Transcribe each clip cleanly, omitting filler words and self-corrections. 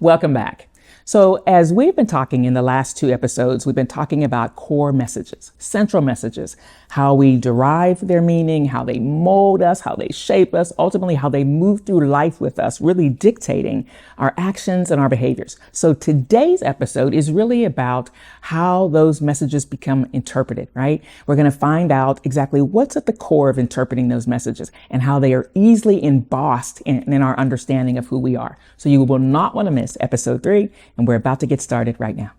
Welcome back. So as we've been talking in the last two episodes, we've been talking about core messages, central messages, how we derive their meaning, how they mold us, how they shape us, ultimately how they move through life with us, really dictating our actions and our behaviors. So today's episode is really about how those messages become interpreted, right? We're going to find out exactly what's at the core of interpreting those messages and how they are easily embossed in our understanding of who we are. So you will not want to miss episode 3. And we're about to get started right now.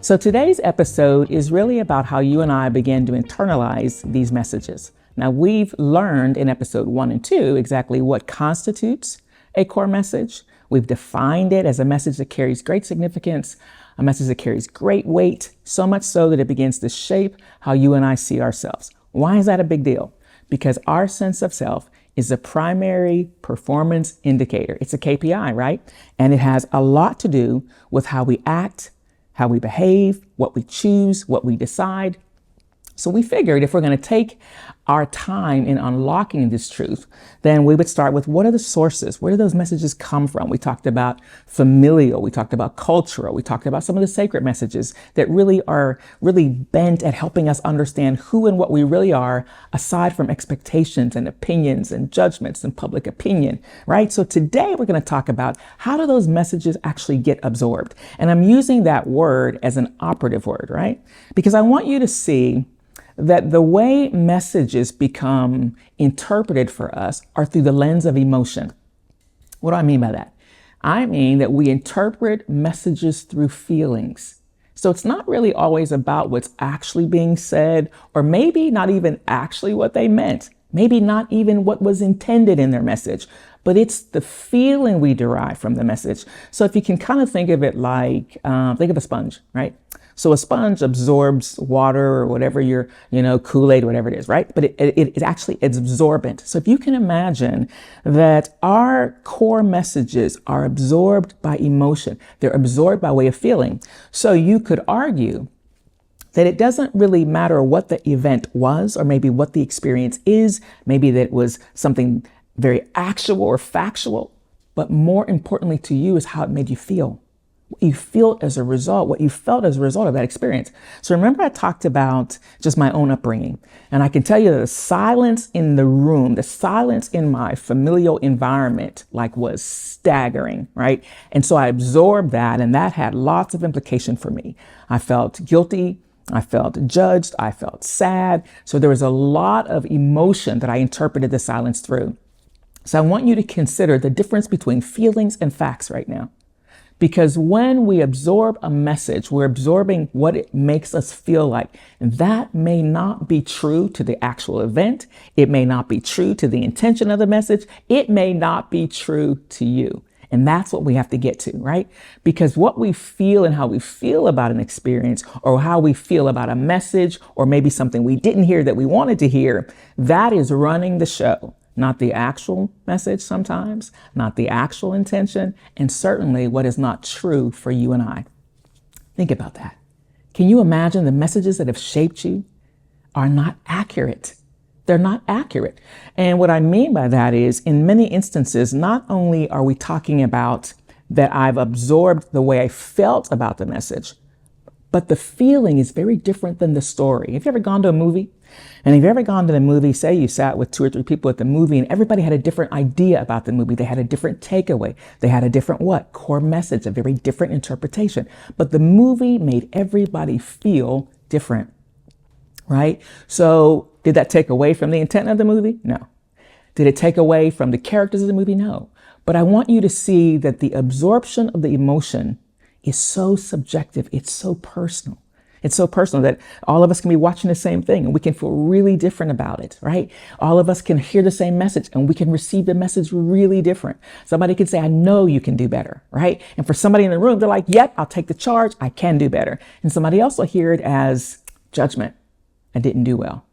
So today's episode is really about how you and I begin to internalize these messages. Now, we've learned in episode 1 and 2 exactly what constitutes a core message. We've defined it as a message that carries great significance, a message that carries great weight, so much so that it begins to shape how you and I see ourselves. Why is that a big deal? Because our sense of self is the primary performance indicator. It's a KPI, right? And it has a lot to do with how we act, how we behave, what we choose, what we decide. So we figured if we're going to take our time in unlocking this truth, then we would start with what are the sources? Where do those messages come from? We talked about familial, we talked about cultural, we talked about some of the sacred messages that really are bent at helping us understand who and what we really are, aside from expectations and opinions and judgments and public opinion, right? So today we're going to talk about how do those messages actually get absorbed? And I'm using that word as an operative word, right? Because I want you to see that the way messages become interpreted for us are through the lens of emotion. What do I mean by that? I mean that we interpret messages through feelings. So it's not really always about what's actually being said, or maybe not even actually what they meant, maybe not even what was intended in their message, but it's the feeling we derive from the message. So if you can kind of think of it like, think of a sponge, right? So a sponge absorbs water or whatever your, Kool-Aid, whatever it is, right? But it's absorbent. So if you can imagine that our core messages are absorbed by emotion, they're absorbed by way of feeling. So you could argue that it doesn't really matter what the event was, or maybe what the experience is, maybe that it was something very actual or factual, but more importantly to you is how it made you feel. What you feel as a result, what you felt as a result of that experience. So remember I talked about just my own upbringing, and I can tell you that the silence in the room, the silence in my familial environment, was staggering, right? And so I absorbed that, and that had lots of implication for me. I felt guilty. I felt judged. I felt sad. So there was a lot of emotion that I interpreted the silence through. So I want you to consider the difference between feelings and facts right now. Because when we absorb a message, we're absorbing what it makes us feel like. And that may not be true to the actual event. It may not be true to the intention of the message. It may not be true to you. And that's what we have to get to, right? Because what we feel and how we feel about an experience, or how we feel about a message, or maybe something we didn't hear that we wanted to hear, that is running the show. Not the actual message sometimes, not the actual intention, and certainly what is not true for you and I. Think about that. Can you imagine the messages that have shaped you are not accurate? They're not accurate. And what I mean by that is, in many instances, not only are we talking about that I've absorbed the way I felt about the message, but the feeling is very different than the story. Have you ever gone to a movie? And have you ever gone to the movie, say you sat with 2 or 3 people at the movie, and everybody had a different idea about the movie. They had a different takeaway. They had a different core message, a very different interpretation. But the movie made everybody feel different, right? So did that take away from the intent of the movie? No. Did it take away from the characters of the movie? No. But I want you to see that the absorption of the emotion is so subjective. It's so personal. It's so personal that all of us can be watching the same thing and we can feel really different about it, right? All of us can hear the same message and we can receive the message really different. Somebody can say, I know you can do better, right? And for somebody in the room, they're like, yep, I'll take the charge. I can do better. And somebody else will hear it as judgment. I didn't do well.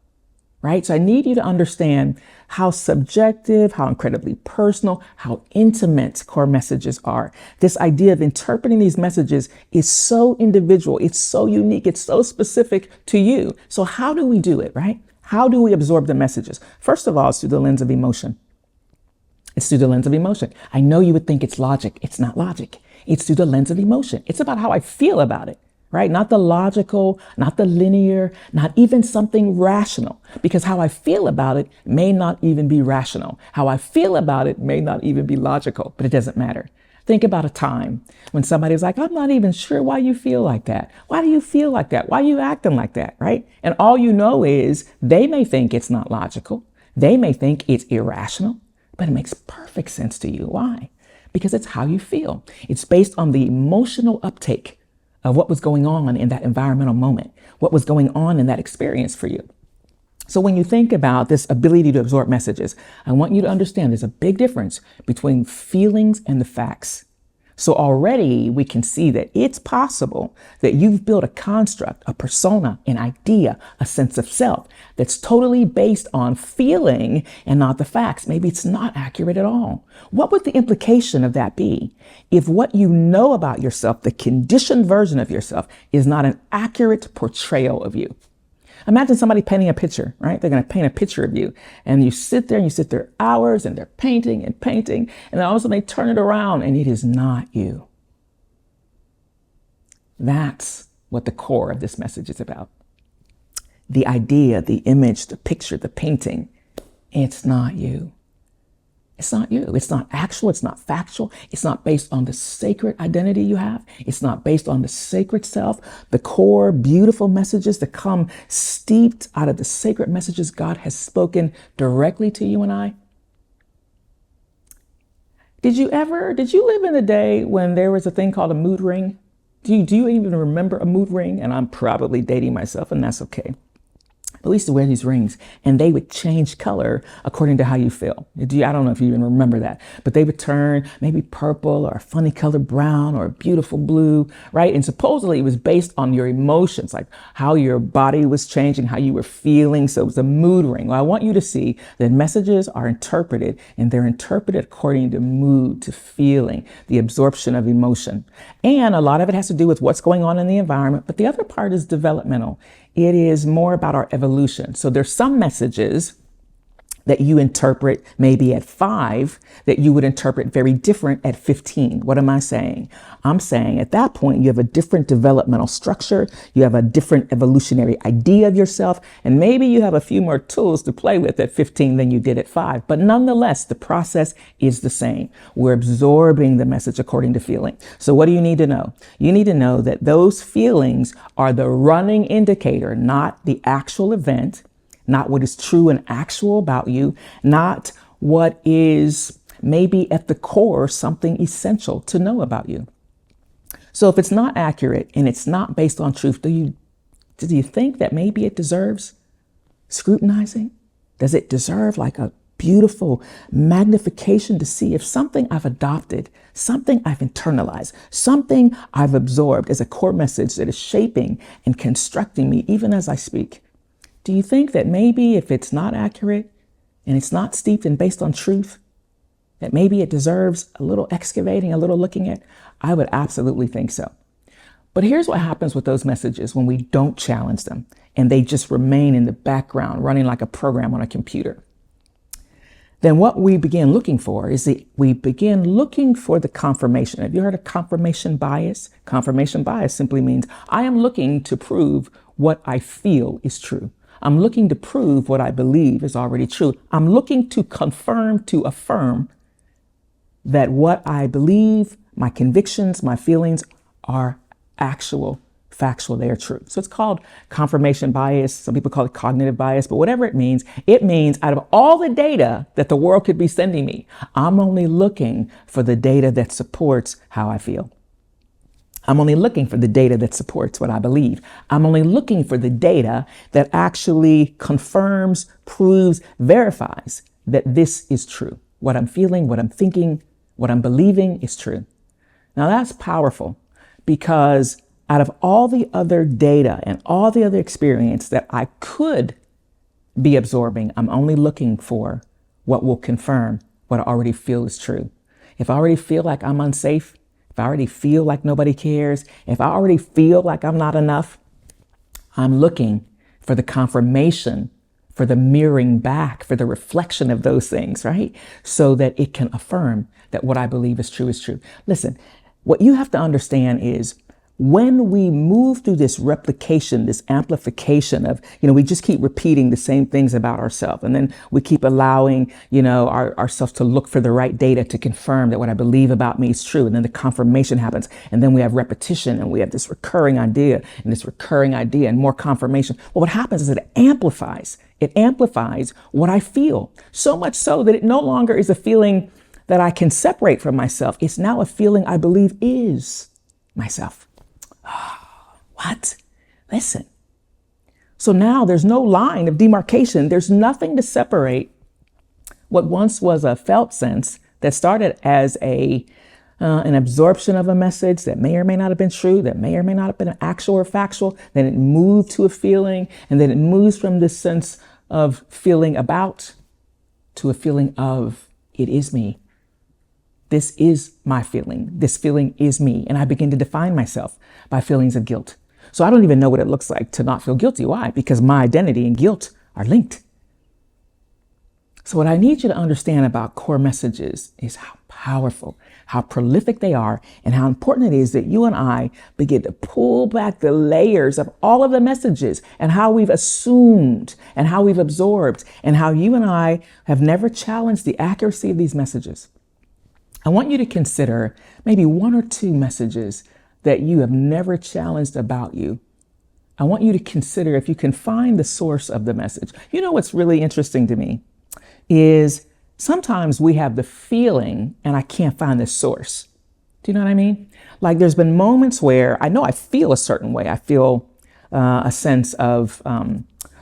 right? So I need you to understand how subjective, how incredibly personal, how intimate core messages are. This idea of interpreting these messages is so individual. It's so unique. It's so specific to you. So how do we do it, right? How do we absorb the messages? First of all, it's through the lens of emotion. It's through the lens of emotion. I know you would think it's logic. It's not logic. It's through the lens of emotion. It's about how I feel about it, right? Not the logical, not the linear, not even something rational, because how I feel about it may not even be rational. How I feel about it may not even be logical, but it doesn't matter. Think about a time when somebody was like, I'm not even sure why you feel like that. Why do you feel like that? Why are you acting like that, right? And all you know is they may think it's not logical. They may think it's irrational, but it makes perfect sense to you. Why? Because it's how you feel. It's based on the emotional uptake of what was going on in that environmental moment, what was going on in that experience for you. So when you think about this ability to absorb messages, I want you to understand there's a big difference between feelings and the facts. So already we can see that it's possible that you've built a construct, a persona, an idea, a sense of self that's totally based on feeling and not the facts. Maybe it's not accurate at all. What would the implication of that be if what you know about yourself, the conditioned version of yourself, is not an accurate portrayal of you? Imagine somebody painting a picture, right? They're going to paint a picture of you, and you sit there hours and they're painting, and then all of a sudden they turn it around and it is not you. That's what the core of this message is about. The idea, the image, the picture, the painting, it's not you. It's not you. It's not actual. It's not factual. It's not based on the sacred identity you have. It's not based on the sacred self, the core, beautiful messages that come steeped out of the sacred messages God has spoken directly to you and I. Did you live in a day when there was a thing called a mood ring? Do you even remember a mood ring? And I'm probably dating myself, and that's okay. But we used to wear these rings, and they would change color according to how you feel. I don't know if you even remember that, but they would turn maybe purple or a funny color brown or a beautiful blue, right? And supposedly it was based on your emotions, like how your body was changing, how you were feeling. So it was a mood ring. Well, I want you to see that messages are interpreted, and they're interpreted according to mood, to feeling, the absorption of emotion. And a lot of it has to do with what's going on in the environment, but the other part is developmental. It is more about our evolution. So there's some messages that you interpret maybe at 5 that you would interpret very different at 15. What am I saying? I'm saying at that point, you have a different developmental structure. You have a different evolutionary idea of yourself. And maybe you have a few more tools to play with at 15 than you did at 5. But nonetheless, the process is the same. We're absorbing the message according to feeling. So what do you need to know? You need to know that those feelings are the running indicator, not the actual event, not what is true and actual about you, not what is maybe at the core something essential to know about you. So if it's not accurate and it's not based on truth, do you think that maybe it deserves scrutinizing? Does it deserve like a beautiful magnification to see if something I've adopted, something I've internalized, something I've absorbed as a core message that is shaping and constructing me even as I speak? Do you think that maybe if it's not accurate and it's not steeped and based on truth, that maybe it deserves a little excavating, a little looking at? I would absolutely think so. But here's what happens with those messages when we don't challenge them and they just remain in the background, running like a program on a computer. Then what we begin looking for is we begin looking for the confirmation. Have you heard of confirmation bias? Confirmation bias simply means I am looking to prove what I feel is true. I'm looking to prove what I believe is already true. I'm looking to confirm, to affirm that what I believe, my convictions, my feelings are actual, factual, they are true. So it's called confirmation bias. Some people call it cognitive bias, but whatever it means out of all the data that the world could be sending me, I'm only looking for the data that supports how I feel. I'm only looking for the data that supports what I believe. I'm only looking for the data that actually confirms, proves, verifies that this is true. What I'm feeling, what I'm thinking, what I'm believing is true. Now that's powerful because out of all the other data and all the other experience that I could be absorbing. I'm only looking for what will confirm what I already feel is true. If I already feel like I'm unsafe, if I already feel like nobody cares, if I already feel like I'm not enough, I'm looking for the confirmation, for the mirroring back, for the reflection of those things, right? So that it can affirm that what I believe is true is true. Listen, what you have to understand is when we move through this replication, this amplification of, we just keep repeating the same things about ourselves. And then we keep allowing, ourselves to look for the right data to confirm that what I believe about me is true. And then the confirmation happens. And then we have repetition and we have this recurring idea and more confirmation. Well, what happens is it amplifies what I feel, so much so that it no longer is a feeling that I can separate from myself. It's now a feeling I believe is myself. What? Listen. So now there's no line of demarcation. There's nothing to separate what once was a felt sense that started as an absorption of a message that may or may not have been true, that may or may not have been actual or factual. Then it moved to a feeling, and then it moves from this sense of feeling about to a feeling of it is me. This is my feeling. This feeling is me. And I begin to define myself by feelings of guilt. So I don't even know what it looks like to not feel guilty. Why? Because my identity and guilt are linked. So what I need you to understand about core messages is how powerful, how prolific they are, and how important it is that you and I begin to pull back the layers of all of the messages and how we've assumed and how we've absorbed and how you and I have never challenged the accuracy of these messages. I want you to consider maybe one or two messages that you have never challenged about you. I want you to consider if you can find the source of the message. You know what's really interesting to me is sometimes we have the feeling and I can't find the source. Do you know what I mean? Like there's been moments where I know I feel a certain way. I feel a sense of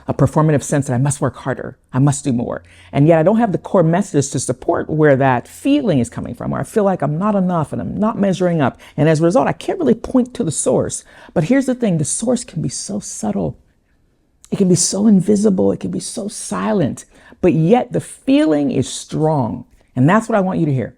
a performative sense that I must work harder, I must do more. And yet I don't have the core messages to support where that feeling is coming from, where I feel like I'm not enough and I'm not measuring up. And as a result, I can't really point to the source. But here's the thing, the source can be so subtle. It can be so invisible. It can be so silent, but yet the feeling is strong. And that's what I want you to hear,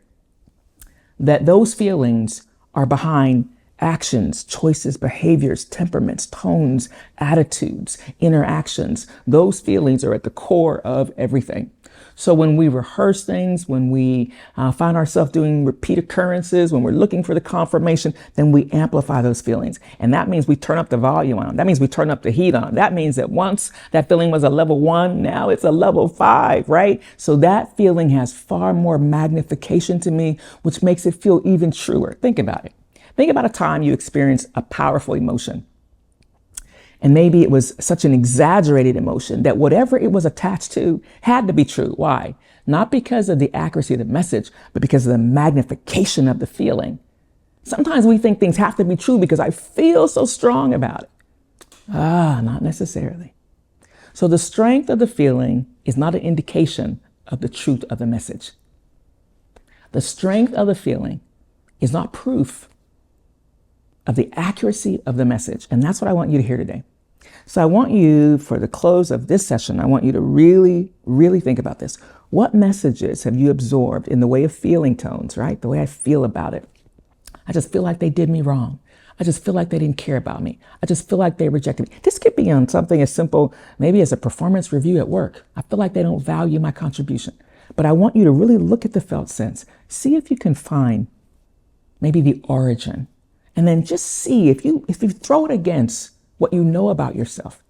that those feelings are behind actions, choices, behaviors, temperaments, tones, attitudes, interactions. Those feelings are at the core of everything. So when we rehearse things, when we find ourselves doing repeat occurrences, when we're looking for the confirmation, then we amplify those feelings. And that means we turn up the volume on them. That means we turn up the heat on them. That means that once that feeling was a level 1, now it's a level 5, right? So that feeling has far more magnification to me, which makes it feel even truer. Think about it. Think about a time you experienced a powerful emotion. And maybe it was such an exaggerated emotion that whatever it was attached to had to be true. Why? Not because of the accuracy of the message, but because of the magnification of the feeling. Sometimes we think things have to be true because I feel so strong about it. Not necessarily. So the strength of the feeling is not an indication of the truth of the message. The strength of the feeling is not proof of the accuracy of the message. And that's what I want you to hear today. So I want you, for the close of this session, I want you to really, really think about this. What messages have you absorbed in the way of feeling tones, right? The way I feel about it. I just feel like they did me wrong. I just feel like they didn't care about me. I just feel like they rejected me. This could be on something as simple, maybe as a performance review at work. I feel like they don't value my contribution. But I want you to really look at the felt sense. See if you can find maybe the origin. And then just see if you throw it against what you know about yourself.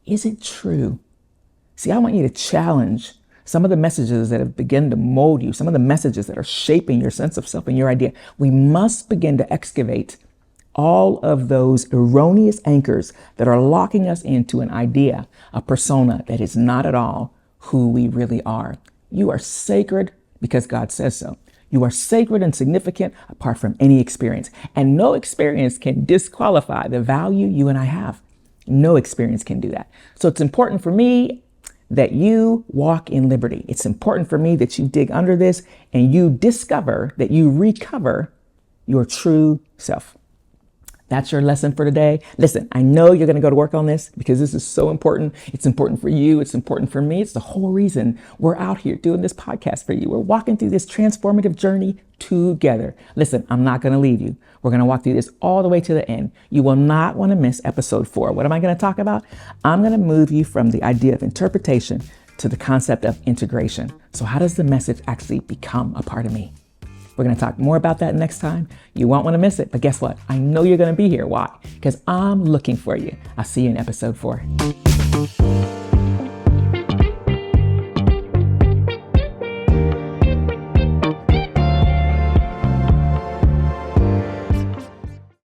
Is it true? See, I want you to challenge some of the messages that have begun to mold you, some of the messages that are shaping your sense of self and your idea. We must begin to excavate all of those erroneous anchors that are locking us into an idea, a persona that is not at all who we really are. You are sacred because God says so. You are sacred and significant apart from any experience. And no experience can disqualify the value you and I have. No experience can do that. So it's important for me that you walk in liberty. It's important for me that you dig under this and you discover that you recover your true self. That's your lesson for today. Listen, I know you're going to go to work on this because this is so important. It's important for you. It's important for me. It's the whole reason we're out here doing this podcast for you. We're walking through this transformative journey together. Listen, I'm not going to leave you. We're going to walk through this all the way to the end. You will not want to miss episode 4. What am I going to talk about? I'm going to move you from the idea of interpretation to the concept of integration. So how does the message actually become a part of me? We're going to talk more about that next time. You won't want to miss it. But guess what? I know you're going to be here. Why? Because I'm looking for you. I'll see you in episode 4.